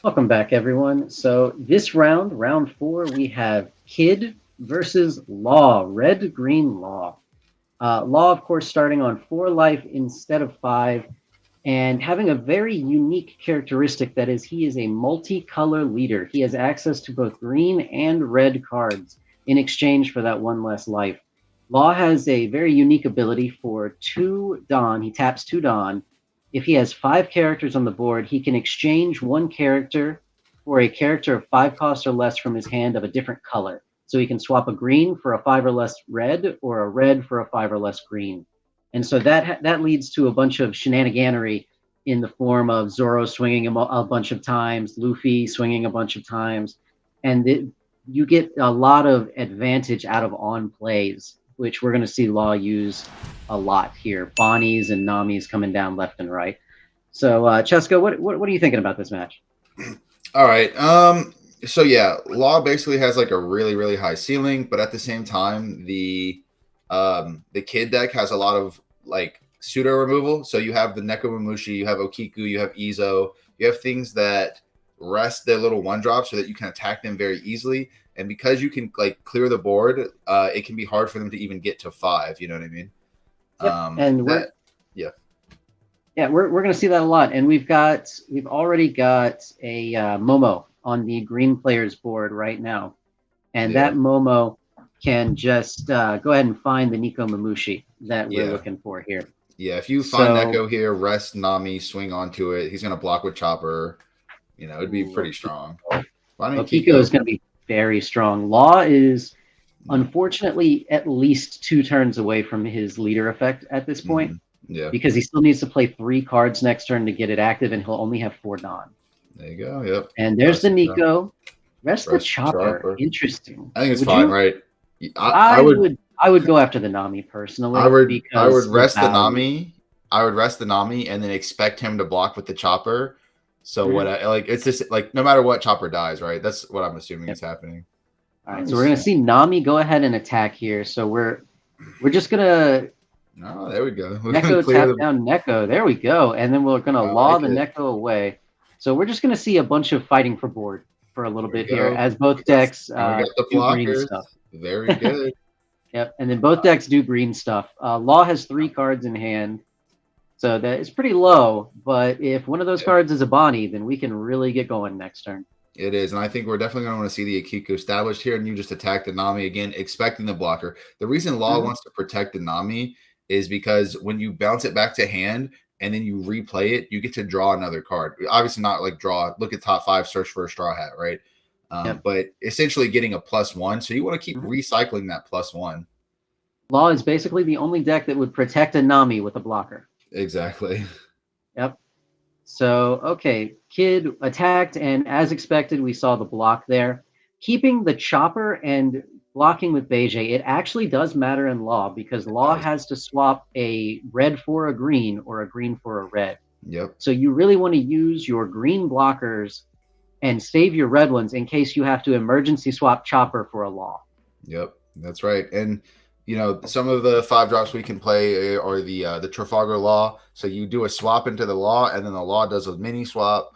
Welcome back, everyone. So this round, round four, we have Kid versus Law, red, green, Law. Law, of course, starting on 4 life instead of 5, and having a very unique characteristic that is he is a multicolor leader. He has access to both green and red cards in exchange for that one less life. Law has a very unique ability for 2 Dawn. He taps 2 Dawn. If he has 5 characters on the board, he can exchange one character for a character of 5 cost or less from his hand of a different color. So he can swap a green for a 5 or less red, or a red for a 5 or less green. And so that leads to a bunch of shenaniganery in the form of Zoro swinging a bunch of times, Luffy swinging a bunch of times, and you get a lot of advantage out of on plays, which we're going to see Law use a lot here. Bonnies and Nami's coming down left and right. So, Chesko, what are you thinking about this match? All right. So yeah, Law basically has like a really really high ceiling, but at the same time, the kid deck has a lot of like pseudo removal. So you have the Nekomamushi, you have Okiku, you have Izo, you have things that rest their little 1 drop so that you can attack them very easily. And because you can like clear the board, it can be hard for them to even get to 5. You know what I mean? Yep, and That yeah. we're going to see that a lot, and we've already got a Momo on the green players board right now, and Yeah. that Momo can just go ahead and find the Nico Mamushi that we're Yeah. looking for here. Yeah, if you find So, Neko here, rest Nami, swing onto it. He's gonna block with Chopper. It'd be ooh, pretty strong. Why didn't Okiko is Kiko? going to be very strong. Law is Yeah. unfortunately at least 2 turns away from his leader effect at this point, Yeah. because he still needs to play 3 cards next turn to get it active, and he'll only have 4 Dawn. There you go. Yep. And there's the Nico. Rest the Rest Chopper. Chopper. Interesting. I think it's Would fine, you? right? I, I I would would. I would go after the Nami I personally would I would because the rest the value. Nami. I would rest the Nami and then expect him to block with the Chopper. So what Mhm. I like it's just like no matter what Chopper dies, right? That's what I'm assuming Yep. is happening. All Let right. me So we're gonna see. see Nami go ahead and attack here. So we're just gonna Oh, there we go. We're gonna Neko clear tap the down Neko. There we go. And then we're gonna I law like the it. Neko away. So we're just gonna see a bunch of fighting for board for a little There we bit here, go. as both decks And we got the do green blockers. stuff. Very good. Yep. And then both decks do green stuff. Law has 3 cards in hand. So that is pretty low, but if one of those Yeah, cards is a Bonnie, then we can really get going next turn. it is. And I think we're definitely going to want to see the Akiku established here. And you just attack the Nami again, expecting the blocker. The reason Law Mm-hmm. wants to protect the Nami is because when you bounce it back to hand and then you replay it, you get to draw another card. Obviously, not like draw, look at top 5, search for a straw hat, right? Yep. But essentially getting a +1. So you want to keep Mm-hmm. recycling that +1. Law is basically the only deck that would protect a Nami with a blocker. Exactly. Yep. So, okay, Kid attacked, and as expected, we saw the block there. Keeping the Chopper and blocking with Beige, it actually does matter in Law, because It Law does. has to swap a red for a green or a green for a red. Yep. So you really want to use your green blockers and save your red ones in case you have to emergency swap Chopper for a Law. Yep, that's right. And some of the 5 drops we can play are the Trafalgar Law. So you do a swap into the Law, and then the Law does a mini swap.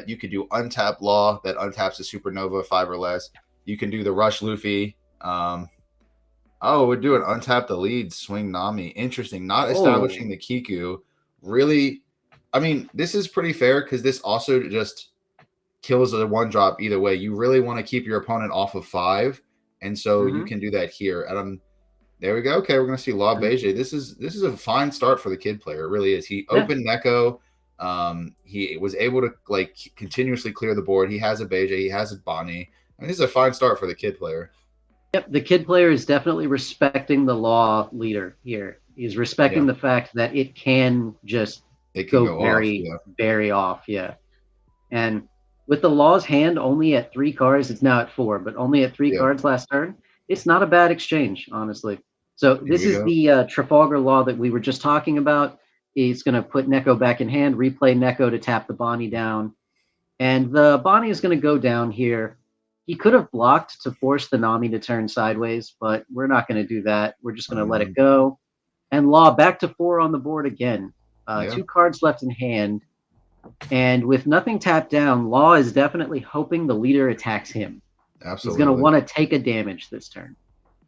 You could do untap Law that untaps a Supernova 5 or less. You can do the Rush Luffy. We're doing untap the lead swing Nami. Interesting. Not establishing Oh, the Kiku. Really, I mean, this is pretty fair because this also just kills a 1 drop either way. You really want to keep your opponent off of 5, and so you mm-hmm. can do that here. And there we go. Okay, we're gonna see Law Beige. This is a fine start for the kid player. It really is. He Yeah. opened Neko. He was able to like continuously clear the board. He has a Beige. He has a Bonnie. I mean, this is a fine start for the kid player. Yep, the Kid player is definitely respecting the Law leader here. He's respecting Yeah, the fact that it can just it can go go off. very, Yeah, very off. Yeah. And with the Law's hand only at 3 cards, it's now at 4, but only at three yeah. cards last turn, it's not a bad exchange, honestly. So Here this we is go. the Trafalgar Law that we were just talking about. He's going to put Neko back in hand, replay Neko to tap the Bonnie down. And the Bonnie is going to go down here. He could have blocked to force the Nami to turn sideways, but we're not going to do that. We're just going to let it go. And Law back to 4 on the board again. Yeah, 2 cards left in hand. And with nothing tapped down, Law is definitely hoping the leader attacks him. He's going to Absolutely. want to take a damage this turn.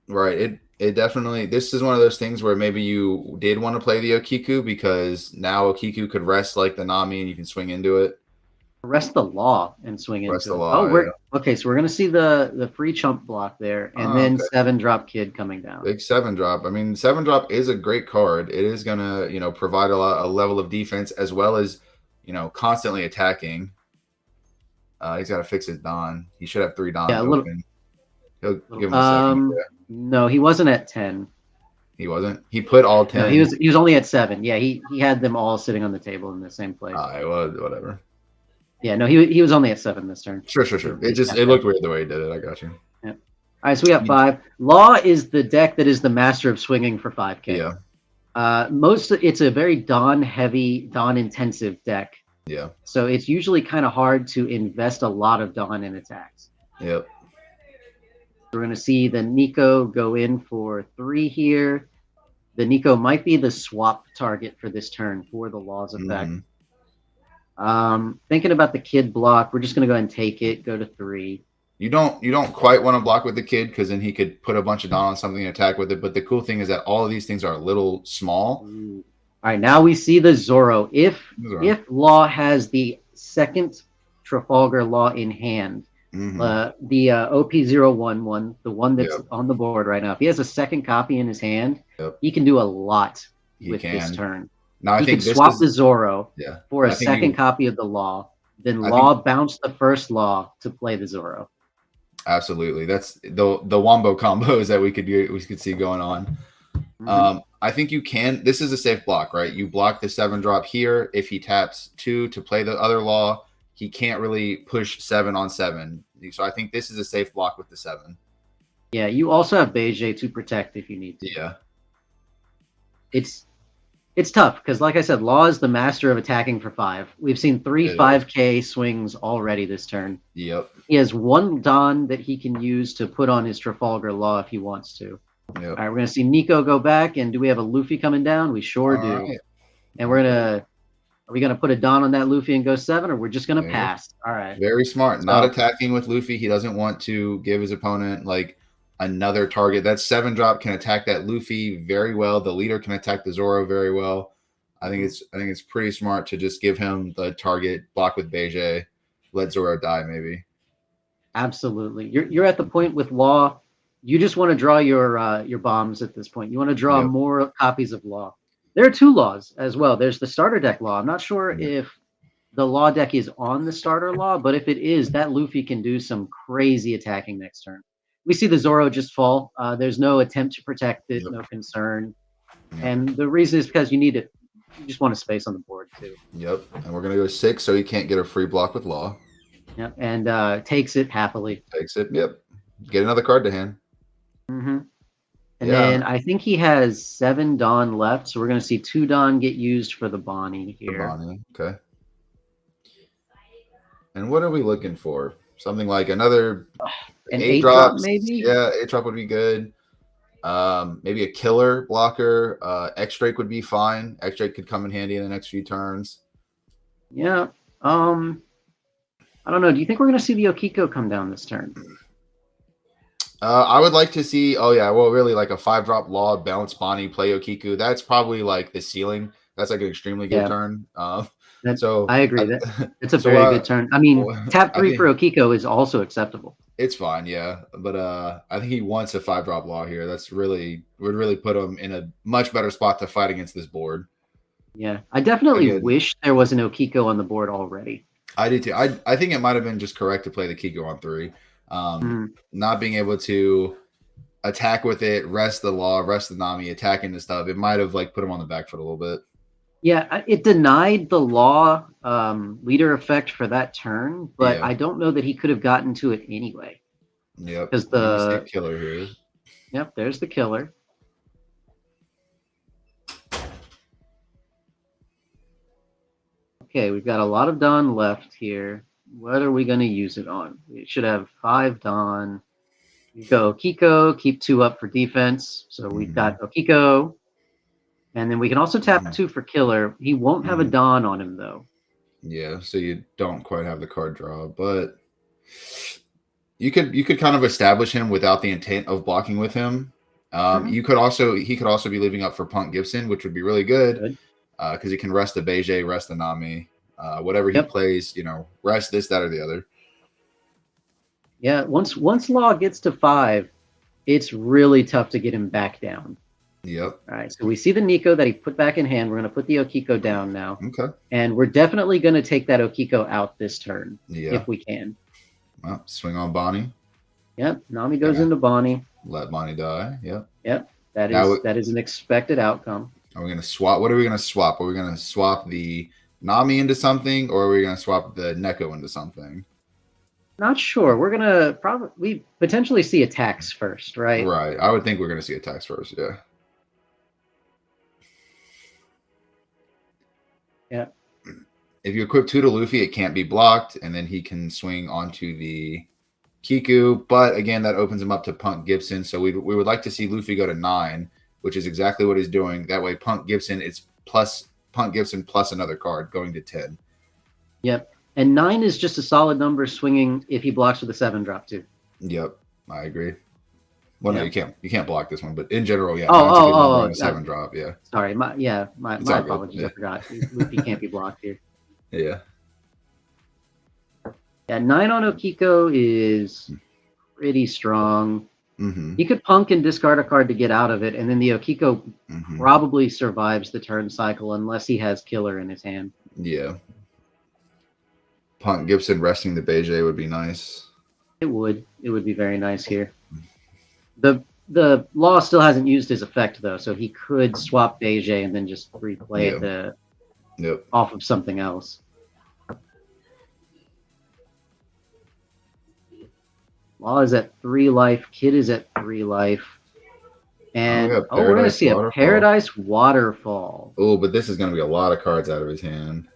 Right. It definitely, this is one of those things where maybe you did want to play the Okiku because now Okiku could rest like the Nami and you can swing into it. Rest the Law and swing Rest the into it. Oh, law, we're yeah. okay. So we're going to see the free chump block there, and Oh, then okay. 7-drop Kid coming down. Big 7-drop. I mean, 7-drop is a great card. It is gonna, provide a level of defense as well as, constantly attacking. He's got to fix his Don. He should have 3 Don Yeah, a little. open. He'll little give him a second. Yeah. No, he wasn't at 10. He wasn't. He put all No, 10. he was only at 7. Yeah, he had them all sitting on the table in the same place. Well, whatever. Yeah, no, he was only at 7 this turn. Sure. It looked weird the way he did it. I got you. Yeah. All right, so we got 5. Law is the deck that is the master of swinging for 5K. Yeah. It's a very Dawn heavy, Dawn intensive deck. Yeah. So it's usually kind of hard to invest a lot of Dawn in attacks. Yep. We're going to see the Nico go in for 3 here. The Nico might be the swap target for this turn for the Law's effect. Thinking about the Kid block, we're just going to go ahead and take it, go to 3. You don't quite want to block with the Kid because then he could put a bunch of Dawn on something and attack with it. But the cool thing is that all of these things are a little small. Ooh. All right, now we see the Zoro. If Law has the second Trafalgar Law in hand, the OP011, the one that's on the board right now, if he has a second copy in his hand, he can do a lot with this turn. Now, he can swap the Zoro for a second copy of the Law. Then Law bounce the first Law to play the Zoro. Absolutely, that's the wombo combos that we could see going on. I think you can. This is a safe block, right? You block the 7-drop here. If he taps 2 to play the other Law, he can't really push 7 on 7. So I think this is a safe block with the 7. Yeah, you also have Beige to protect if you need to. Yeah, it's tough because, like I said, Law is the master of attacking for 5. We've seen 3 5K swings already this turn. Yep. He has 1 Don that he can use to put on his Trafalgar Law if he wants to. Yep. All right, we're going to see Nico go back, and do we have a Luffy coming down? We sure do. Right. And are we going to put a Don on that Luffy and go 7, or we're just going to pass? All right. Very smart. So, not attacking with Luffy. He doesn't want to give his opponent like another target. That 7-drop can attack that Luffy very well. The leader can attack the Zoro very well. I think it's pretty smart to just give him the target, block with Beige, let Zoro die maybe. Absolutely. You're at the point with Law. You just want to draw your bombs at this point. You want to draw more copies of Law. There are 2 Laws as well. There's the starter deck Law. I'm not sure if the Law deck is on the starter Law, but if it is, that Luffy can do some crazy attacking next turn. We see the Zoro just fall. There's no attempt to protect it, no concern. And the reason is because you just want a space on the board too. Yep. And we're going to go 6 so he can't get a free block with Law. Yep. And takes it happily. Takes it. Yep. Get another card to hand. And then I think he has 7 Dawn left, so we're going to see 2 Dawn get used for the Bonnie here. The Bonnie, okay. And what are we looking for? Something like another an 8-drop, maybe? Yeah, 8-drop would be good. Maybe a killer blocker. X-Drake would be fine. X-Drake could come in handy in the next few turns. Yeah. I don't know. Do you think we're going to see the Okiko come down this turn? I would like to see, really like a 5-drop Law, bounce Bonnie, play Okiku. That's probably like the ceiling. That's like an extremely good turn. So I agree. It's a very good turn. I mean, tap 3 for Okiko is also acceptable. It's fine, yeah. But I think he wants a 5-drop Law here. Would really put him in a much better spot to fight against this board. Yeah. I definitely wish there was an Okiko on the board already. I do too. I think it might have been just correct to play the Kiko on 3. Not being able to attack with it, rest the Law, rest the Nami, attacking the stuff, it might have like put him on the back foot a little bit. Yeah, it denied the Law leader effect for that turn, but I don't know that he could have gotten to it anyway. Yep. Because the killer here. Yep, there's the killer. Okay, we've got a lot of Dawn left here. What are we going to use it on? We should have 5 Dawn. We go Okiko, keep 2 up for defense. So we've got Okiko. And then we can also tap 2 for killer. He won't have a Dawn on him, though. Yeah, so you don't quite have the card draw, but you could kind of establish him without the intent of blocking with him. Mhm. He could also be leaving up for Punk Gibson, which would be really good Good. because he can rest the Beige, rest the Nami, whatever he Yep. plays, rest this, that, or the other. Yeah. Once Law gets to 5, it's really tough to get him back down. Yep. All right. So we see the Nico that he put back in hand. We're going to put the Okiko down now. Okay. And we're definitely going to take that Okiko out this turn Yeah. if we can. Well, swing on Bonnie. Yep. Nami goes into Bonnie. Let Bonnie die. Yep. Yep. That is an expected outcome. Are we going to swap? What are we going to swap? Are we going to swap the Nami into something, or are we going to swap the Neko into something? Not sure. We're gonna probably potentially see attacks first, right? Right. I would think we're going to see attacks first. Yeah. Yeah. If you equip 2 to Luffy, it can't be blocked, and then he can swing onto the Kiku. But again, that opens him up to Punk Gibson. So we would like to see Luffy go to 9, which is exactly what he's doing. That way, Punk Gibson plus another card going to 10. Yep. And 9 is just a solid number swinging if he blocks with a 7 drop too. Yep, I agree. Well, Yep. no, you can't block this one, but in general, yeah. Oh, a 7 drop, yeah. Sorry, my apologies. Yeah. I forgot. Luffy can't be blocked here. Yeah. Yeah, 9 on Okiko is pretty strong. Mm-hmm. He could punk and discard a card to get out of it, and then the Okiko probably survives the turn cycle unless he has killer in his hand. Yeah. Punk Gibson resting the Beige would be nice. It would be very nice here. The Law still hasn't used his effect though, so he could swap Beige and then just replay it off of something else. Law is at 3 life. Kid is at 3 life. And we're going to see a Paradise Waterfall. Oh, but this is going to be a lot of cards out of his hand.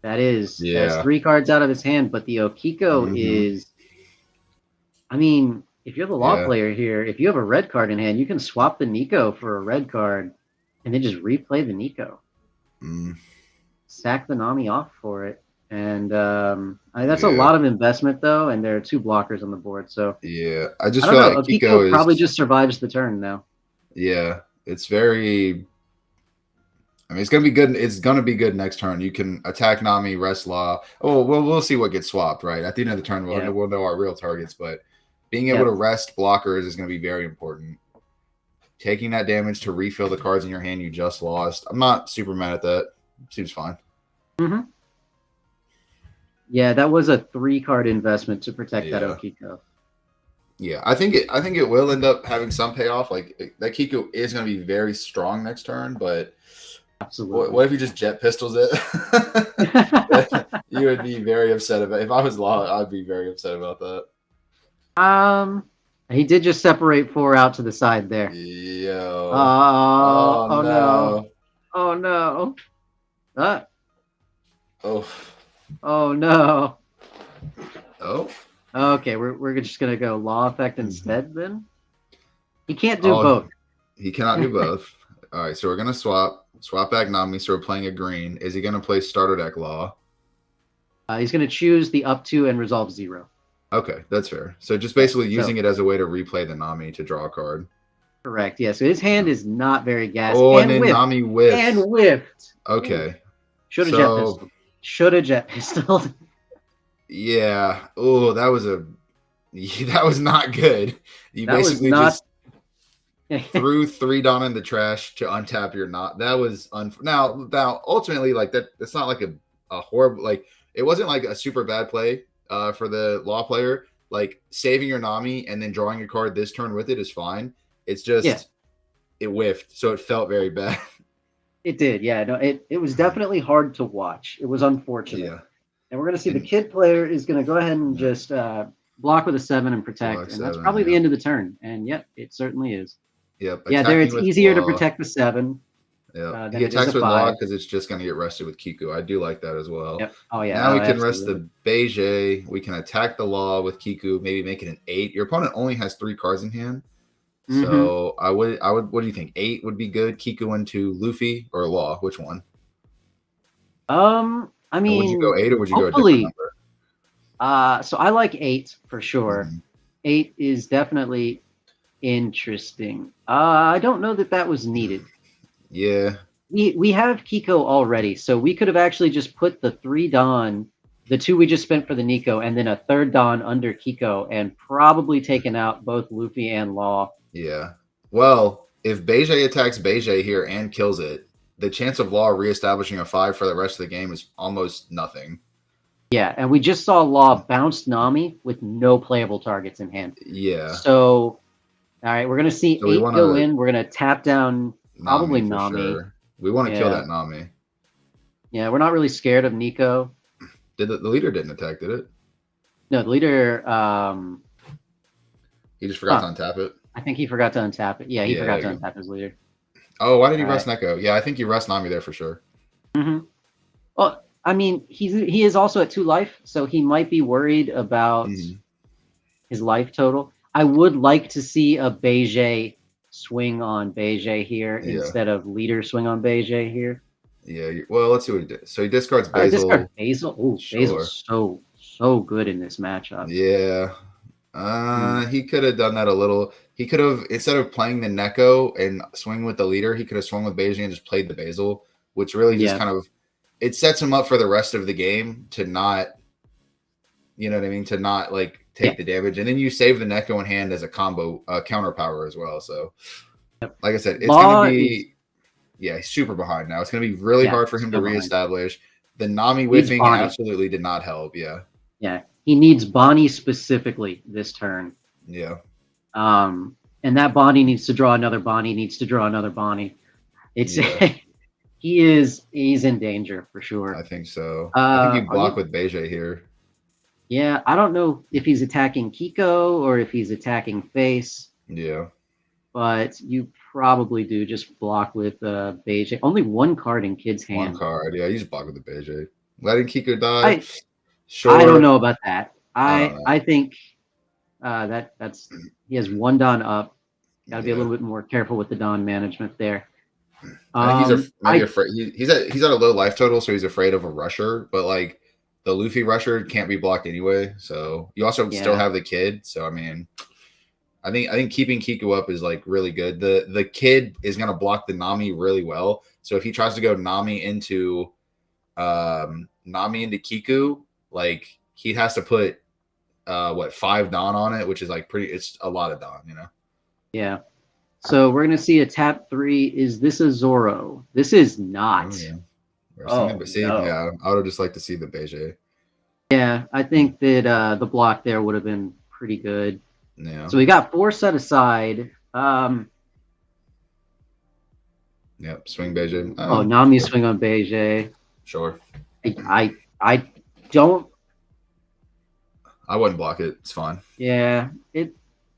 That is. Yeah. That's 3 cards out of his hand, but the Okiko is... I mean, if you're the Law player here, if you have a red card in hand, you can swap the Nico for a red card and then just replay the Nico. Sack the Nami off for it. And that's a lot of investment, though, and there are 2 blockers on the board. So yeah, I just feel like Okiko probably just survives the turn now. Yeah, it's very... I mean, it's gonna be good. It's gonna be good next turn. You can attack Nami, rest Law. Oh, well, we'll see what gets swapped. Right at the end of the turn, we'll know our real targets. But being able to rest blockers is going to be very important. Taking that damage to refill the cards in your hand you just lost. I'm not super mad at that. Seems fine. Yeah, that was a 3-card investment to protect that Okiko. Yeah, I think it will end up having some payoff. Like that Kiku is going to be very strong next turn, but absolutely, what if you just jet pistols it? You would be very upset about. If I was Law, I'd be very upset about that. He did just separate 4 out to the side there. Yo. Oh no. Oh no. Oh no. Oh. Okay, we're just gonna go Law effect instead then. He can't do both. He cannot do both. All right, so we're gonna swap back Nami. So we're playing a green. Is he gonna play starter deck Law? He's gonna choose the up 2 and resolve 0. Okay, that's fair. So just basically using it as a way to replay the Nami to draw a card. Correct. Yeah. So his hand is not very gassed. Oh, and then Nami whiffed. And whiffed. Okay. Should have jet pistol. Should have jet pistoled. Yeah. Oh, that was not good. You basically just threw 3 down in the trash to untap your knot. That was now ultimately like that. It's not like a horrible, like it wasn't like a super bad play for the Law player. Like saving your Nami and then drawing a card this turn with it is fine. It's just it whiffed, so it felt very bad. It did, yeah. No, it was definitely hard to watch. It was unfortunate. Yeah. And we're going to see the Kid player is going to go ahead and just block with a 7 and protect. And that's probably the end of the turn. And yep, it certainly is. Yep. Yeah, there it's easier to protect the 7. Yeah. He attacks with Law because it's just going to get rested with Kiku. I do like that as well. Yep. Oh, yeah. Now we can rest the Beige. We can attack the Law with Kiku, maybe make it an 8. Your opponent only has 3 cards in hand. So I would. What do you think? 8 would be good. Kiku into Luffy or Law? Which one? I I And would you go mean, 8 or would you go a different hopefully. number? So I like 8 for sure. Mhm. 8 is definitely interesting. I don't know that that was needed. Yeah, We have Kiko already, so we could have actually just put the 3 Don, the 2 we just spent for the Nico, and then a third Don under Kiko, and probably taken out both Luffy and Law. yeah. Well, if Beijing attacks Beijing here and kills it, the chance of Law reestablishing a 5 for the rest of the game is almost nothing. Yeah, and we just saw Law bounce Nami with no playable targets in hand. Yeah. So, all right, we're gonna see So we 8 want go to in. We're gonna tap down probably Nami for Nami. sure. We want to kill Yeah, that Nami. yeah, we're not really scared of Nico. Did the leader didn't attack, did it? No, the leader. He just forgot to Huh, untap it. I think he forgot to untap it. Yeah, he Yeah, forgot there to you go. untap his leader. Oh, why did he All right. rest Neko? Yeah, I think you rest Nami there for sure. Mm-hmm. Well, I mean, he is also at 2 life, so he might be worried about Mhm. his life total. I would like to see a Beige swing on Beige here Yeah. instead of leader swing on Beige here. Yeah. Well, let's see what he did. So he discards Discard Basil. Basil. Oh, Sure. Basil's so good in this matchup. Yeah. Hmm. He could have done that a little. He could have, instead of playing the Neko and swing with the leader, he could have swung with Beijing and just played the Basil, which really just Yeah, kind of it sets him up for the rest of the game to not, you know what I mean, to not like yeah. take the damage, and then you save the Neko in hand as a combo counter power as well. So, like I said, it's gonna Law is, be he's super behind now. It's gonna be really yeah, hard for him to so behind. reestablish. The Nami Needs whiffing Bonnie. absolutely did not help. Yeah, Yeah, he needs Bonnie specifically this turn. yeah, And that Bonnie needs to draw another Bonnie, needs to draw another Bonnie. It's yeah. he's in danger for I sure. think so. I think you Are block you? with Beige here. Yeah, I don't know if he's attacking Kiko or if he's attacking Face, Yeah, but you probably do just block with Beige. Only 1 card in Kid's one hand. card. Yeah, you just block with the Beige. Letting Kiko die. I I don't Sure. know about that. I don't know. I think that's he has 1 Don up. Got to be a Yeah. little bit more careful with the Don management there. I think maybe I afraid. He's at a low life total, so he's afraid of a rusher. But like the Luffy rusher can't be blocked anyway. So you also still yeah have the kid. So I mean, I think keeping Kiku up is like really good. The kid is gonna block the Nami really well. So if he tries to go Nami into Kiku, like he has to put 5 Don on it, which is like pretty. It's a lot of Don, you know. yeah. So we're gonna see a tap 3. Is this a Zoro? This is Oh not. yeah. Oh But see, no. yeah, I would just like to see the Beige. Yeah, I think that the block there would have been pretty good. Yeah. So we got 4 set aside. Yep. Swing Beige. Oh, Nami swing on Beige. Sure. I don't. I wouldn't block it. It's fine. Yeah, it.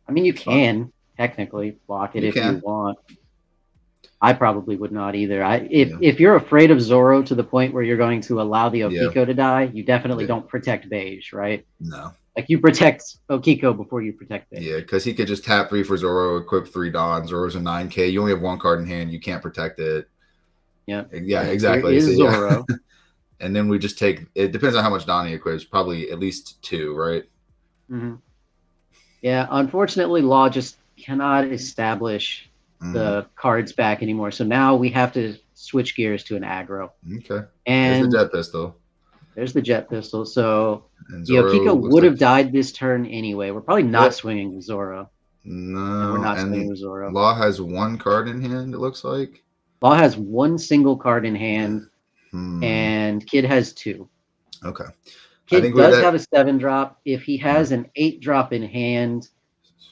I mean, you It's fine. can technically block it You if you can. want. I probably would not either. Yeah. If you're afraid of Zoro to the point where you're going to allow the Yeah. Okiko to die, you definitely Yeah. don't protect Beige, right? No. Like you protect Okiko before you protect Beige. Yeah, because he could just tap 3 for Zoro, equip 3 Dons. Zoro's a 9K. You only have 1 card in hand. You can't protect it. Yep. Yeah, And here exactly. So is yeah. Zoro. And then we just take. It depends on how much Don he equips. Probably at least 2, right? Mm-hmm. Yeah, unfortunately, Law just cannot establish Mm-hmm. the cards back anymore. So now we have to switch gears to an aggro. Okay. There's the And jet pistol. there's the jet pistol. So And the Zoro Okiko looks would like. have died this turn anyway. We're probably not Yep. swinging with Zoro. And we're No. not swinging And with Zoro. Law has 1 card in hand, it looks like. Law has 1 single card in hand, Hmm. and Kid has 2. Okay. I Kid think we're does that. have a 7 drop. If he has an 8 drop in hand,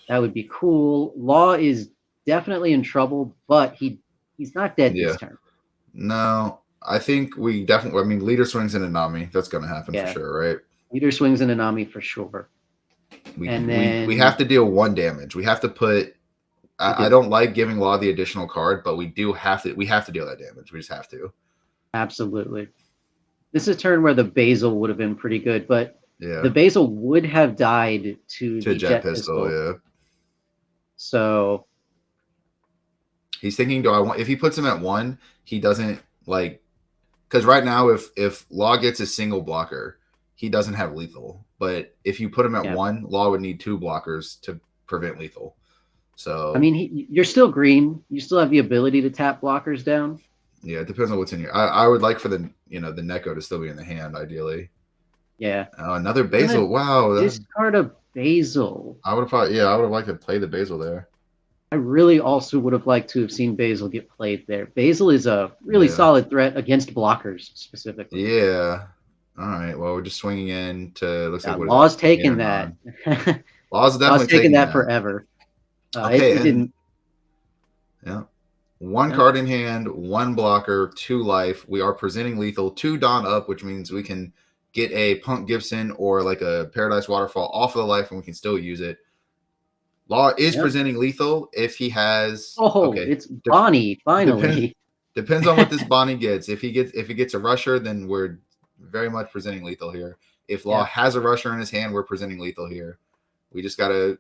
that would be cool. Law is definitely in trouble, but he's not dead Yeah. this turn. No, I think we definitely. I mean, leader swings into Nami. That's going to happen for Yeah. sure, right? Leader swings in Anami for sure. And then We have to deal 1 damage. We have to put. I don't like giving Law the additional card, but we do have to. We have to deal that damage. We just have to. absolutely. This is a turn where the Basil would have been pretty good, but Yeah. the Basil would have died to the jet pistol. Yeah. So He's thinking, do I want? If he puts him at 1, he doesn't like. Because right now, if Law gets a single blocker, he doesn't have lethal. But if you put him at Yeah. one, Law would need 2 blockers to prevent lethal. I So mean, you're still green. You still have the ability to tap blockers down. yeah, it depends on what's in here. I would like for the the Neko to still be in the hand, ideally. Yeah. Another We're gonna Basil. Wow, discard a Basil. I would have thought. Yeah, I would have liked to play the Basil there. I really also would have liked to have seen Basil get played there. Basil is a really Yeah. solid threat against blockers specifically. Yeah. All right. Well, we're just swinging in to looks like what is that? Law's taking that. Energon. Law's Law's definitely taking taking that that. forever. Okay, It and didn't. yeah. One Yeah, card in hand, 1 blocker, 2 life. We are presenting lethal, 2 Dawn up, which means we can get a Punk Gibson or like a Paradise Waterfall off of the life and we can still use it. Law is yeah. presenting lethal if he has Oh, okay. it's Bonnie finally. Depends on what this Bonnie gets. If he gets a rusher, then we're very much presenting lethal here. If Law Yeah. has a rusher in his hand, we're presenting lethal here. We just gotta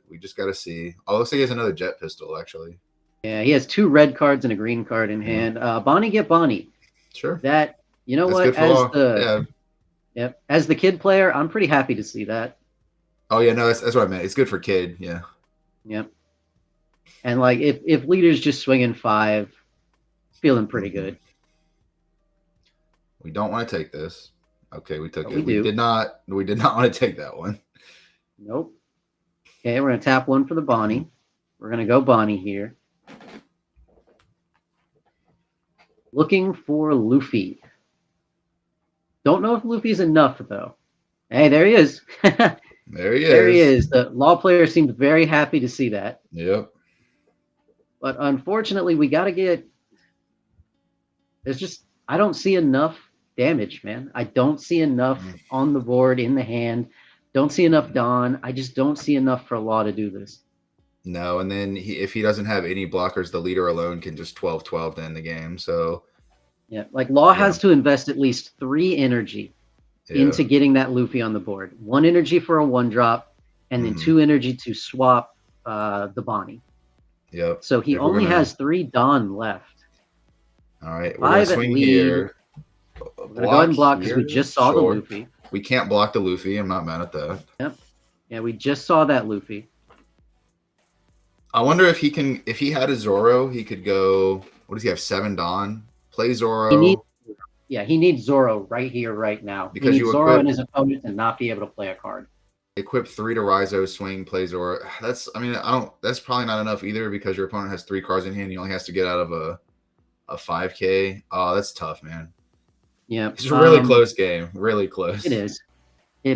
see. Oh, looks like he has another jet pistol, actually. Yeah, he has 2 red cards and a green card in hand. Bonnie get Bonnie. Sure. That, you know That's what? good for Law. Yeah. Yep, as the kid player, I'm pretty happy to see that. Oh yeah, no, that's what I meant. It's good for kid. Yeah. Yep. And like if leader's just swinging 5, feeling pretty good. We don't want to take this. Okay, we took But it. we do. Did not. We did not want to take that one. Nope. Okay, we're gonna tap 1 for the Bonnie. We're gonna go Bonnie here. Looking for Luffy. Don't know if Luffy's enough though. Hey, there he is. There he is. There he is. The Law player seemed very happy to see that. Yep. But unfortunately, we got to get. There's just I don't see enough damage, man. I don't see enough on the board in the hand. Don't see enough Dawn. I just don't see enough for Law to do this. No, and then if he doesn't have any blockers, the leader alone can just 12-12 to end the game. So yeah, like Law has to invest at least 3 energy into getting that Luffy on the board. 1 energy for a 1-drop, and then 2 energy to swap the Bonnie. Yep. So he only has 3 Dawn left. All right, we're gonna swing here. We're gonna go ahead and block because we just saw the Luffy. We can't block the Luffy. I'm not mad at that. Yep. Yeah, we just saw that Luffy. I wonder if he can. If he had a Zoro, he could go. What does he have? 7 Dawn. Play Zoro. He needs Zoro right here, right now. Because he needs Zoro and his opponent to not be able to play a card. Equip 3 to Rizo, swing, play Zoro. That's probably not enough either because your opponent has 3 cards in hand. He only has to get out of a 5K. Oh, that's tough, man. Yeah. It's a really close game. Really close. It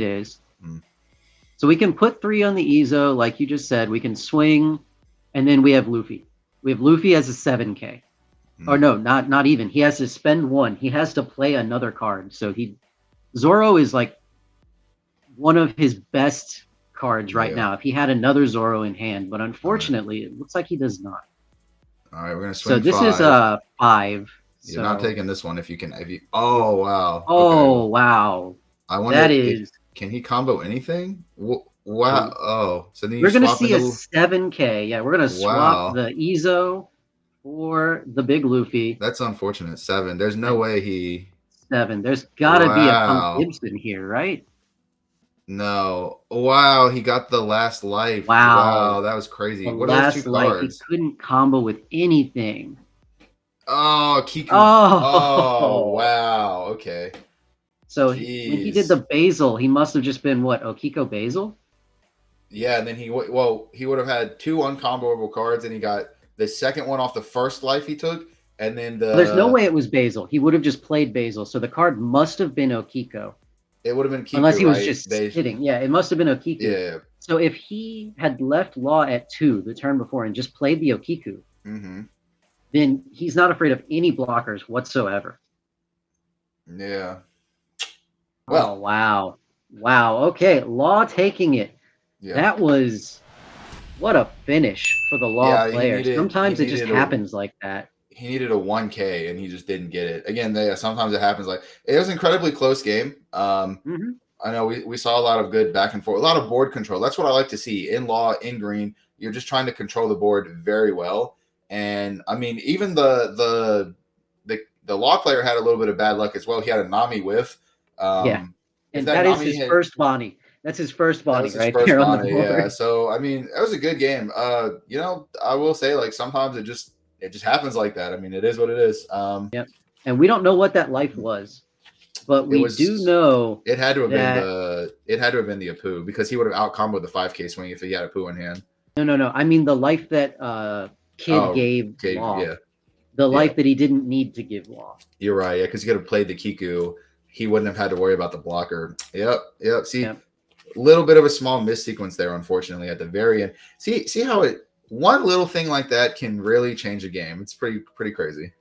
is. So we can put 3 on the Ezo, like you just said. We can swing, and then we have Luffy. We have Luffy as a 7K. Or no, not even. He has to spend 1. He has to play another card. So Zoro is like one of his best cards right now. If he had another Zoro in hand, but unfortunately, it looks like he does not. All right, we're gonna swing. So this 5. is a 5. You're not taking this one if you can. Oh wow. Oh wow. I wonder. Can he combo anything? Wow. Oh, so then we're gonna see a 7K. Yeah, we're gonna swap the Ezo for the big Luffy. That's unfortunate. 7. There's no way he. 7. There's gotta be a Punk Gibson here, right? No. Wow, he got the last life. Wow, that was crazy. What are those 2 cards? He couldn't combo with anything. Oh, Kiku. Oh, wow. Okay. So when he did the Basil, he must have just been what? Okiko Basil? Yeah, and then he would have had 2 uncomboable cards, and he got the second one off the first life he took, and then there's no way it was Basil. He would have just played Basil, so the card must have been Okiko. It would have been Kiku, unless he was just sitting. Yeah, it must have been Okiku. Yeah. So if he had left Law at 2 the turn before and just played the Okiku, then he's not afraid of any blockers whatsoever. Yeah. Well, wow. Okay, Law taking it. Yeah. That was what a finish for the Law player. Sometimes it just happens like that. He needed a 1K and he just didn't get it. Again, sometimes it happens. Like it was an incredibly close game. I know we saw a lot of good back and forth, a lot of board control. That's what I like to see in Law, in green. You're just trying to control the board very well. And I mean, even the the law player had a little bit of bad luck as well. He had a Nami whiff. Yeah. If And that that is Nami his hit, first Bonnie. That's his first that Bonnie was his right first there on the Nami. Yeah. board. So I mean, that was a good game. You know, I will say like sometimes it just happens like that. I mean, it is what it is. Yep. And we don't know what that life was, but It we do was. know It had to have been that the Apu because he would have out comboed the 5K swing if he had Apu in hand. no. I mean the life that Kid Oh, gave okay, Law. yeah, The yeah. life that he didn't need to give Law. You're right. Yeah, because he could have played the Kiku. He wouldn't have had to worry about the blocker. Yep. See, Yep. a little bit of a small miss sequence there, unfortunately, at the very end. See how one little thing like that can really change a game. It's pretty crazy.